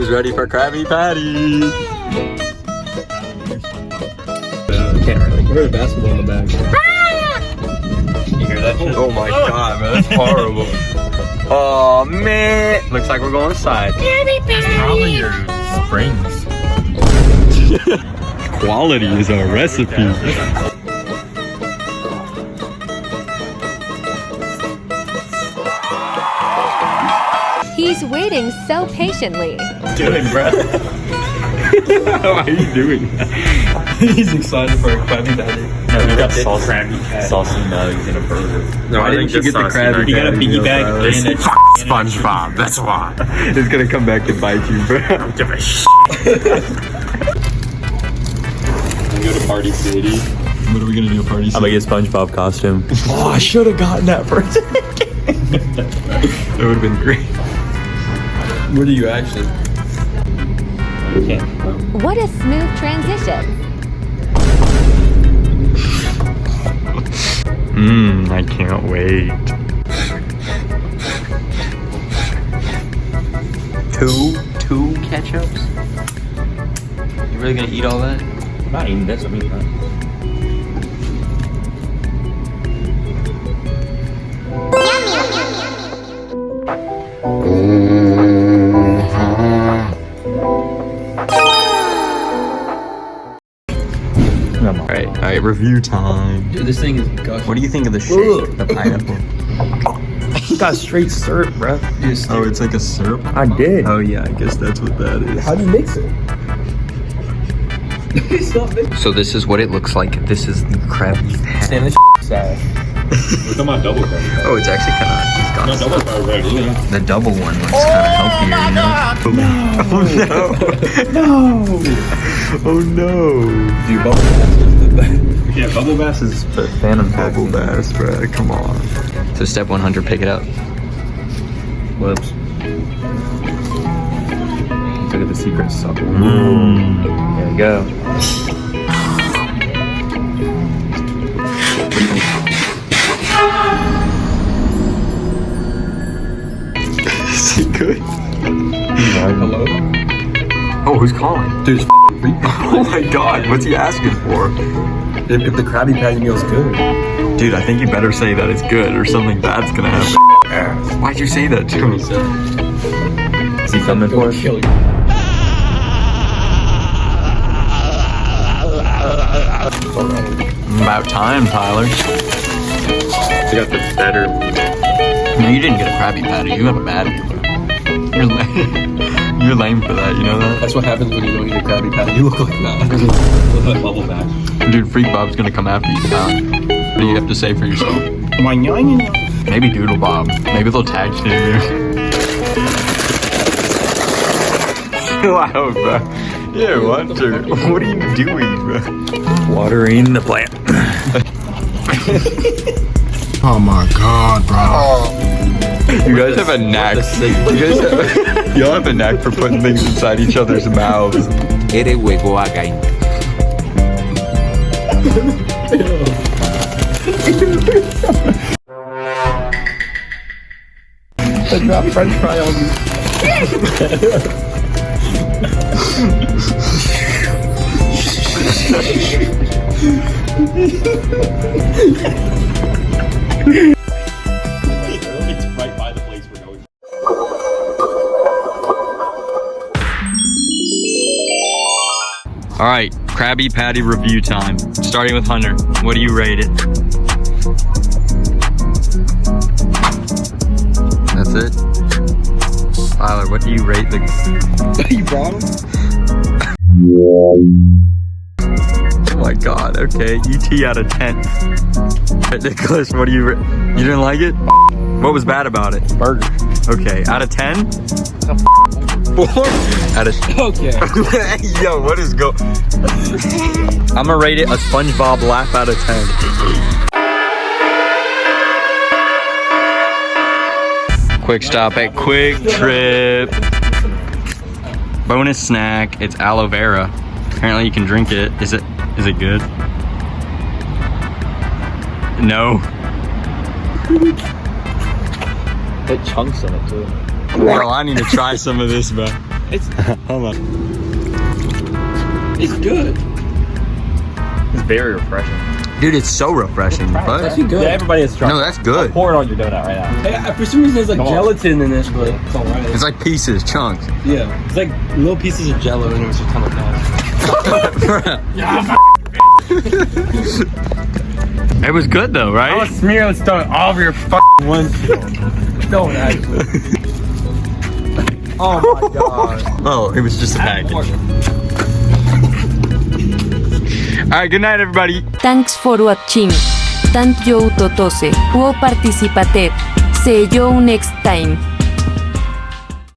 Who's ready for Krabby Patty? Can't really. I heard a basketball in the back. You hear that shit? Oh my god, man, that's horrible. Oh man, looks like we're going inside. Probably your springs. Quality is our recipe. He's waiting so patiently. Doing, bro. How are you doing that? He's excited for a Krabby Patty. No, we got Krabby Patty. Saucy nugs and a burger. No, Why didn't you get the Krabby? You got a piggyback and a SpongeBob, that's why. It's gonna come back to bite you, bro. Don't give a shit. We go to Party City. What are we gonna do at Party City? I'm gonna get a SpongeBob costume. Oh, I should have gotten that for a second. That would have been great. Where do you actually? Okay. What a smooth transition. I can't wait. Two ketchups? You really gonna eat all that? I'm not eating this, I mean, Alright, review time. Dude, this thing is gushing. What do you think of the shake, the pineapple? You got straight syrup, bro. Oh, it's like a syrup? I did. Oh yeah, I guess that's what that is. How do you mix it? It's not mixed. So this is what it looks like. This is the Krabby Patty. Damn, this sad. We're talking about double Krabby Patty. Oh, it's actually kind of... No, double Krabby Patty, yeah. The double one looks kind of healthier, you know? No! Oh no! Dude, bubble bass is the best. Yeah, bubble bass is the Phantom Bubble bass, bro. Come on. So step 100, pick it up. Whoops. Look at the secret sauce. There we go. Is it good? Hello? Oh, who's calling? Dude, it's creepy. Oh my god, what's he asking for? If the Krabby Patty meal's good. Dude, I think you better say that it's good or something bad's gonna happen. Why'd you say that to me? Is he coming for us? Kill you. About time, Tyler. I got the better. No, you didn't get a Krabby Patty. You have a bad one. You're lame. You're lame for that, you know that? That's what happens when you don't eat a Krabby Patty. You look like that. Look like bubble bass. Dude, Freak Bob's gonna come after you, Tyler. What do you have to say for yourself? Maybe Doodle Bob. Maybe they'll tag team you. Wow, bro. Yeah, Hunter. What are you doing, bro? Watering the plant. Oh my god, bro. You guys have a knack. Y'all have a knack for putting things inside each other's mouths. Eres huevo acá. I dropped French fry on you. It's right by the place we're going. All right, Krabby Patty review time. Starting with Hunter. What do you rate it? That's it? Tyler, what do you rate the... You brought him? Oh my god, okay. ET out of 10. Nicholas, what do you rate? You didn't like it? What was bad about it? Burger. Okay, out of 10? 4? Out of... Okay. Yo, what is go... I'm gonna rate it a SpongeBob laugh out of 10. Quick stop at Quick Trip. Bonus snack, it's aloe vera. Apparently you can drink it. Is it good? No. It chunks in it too. Bro, I need to try some of this, bro. Hold on. It's good. It's very refreshing. Dude, it's so refreshing. But Actually good. Yeah, everybody is strong. no, that's good. Pour it on your donut right now. Hey, for some reason, there's like Come on. gelatin in this, but it's alright. It's like pieces, chunks. Yeah, it's like little pieces of jello and it was just kind of It was good though, I right? was smearing this donut all over your fucking windshield. Don't actually. Oh my god. Oh, it was just a package. Alright, good night everybody. Thanks for watching. Thank you totose. Who participated. See you next time.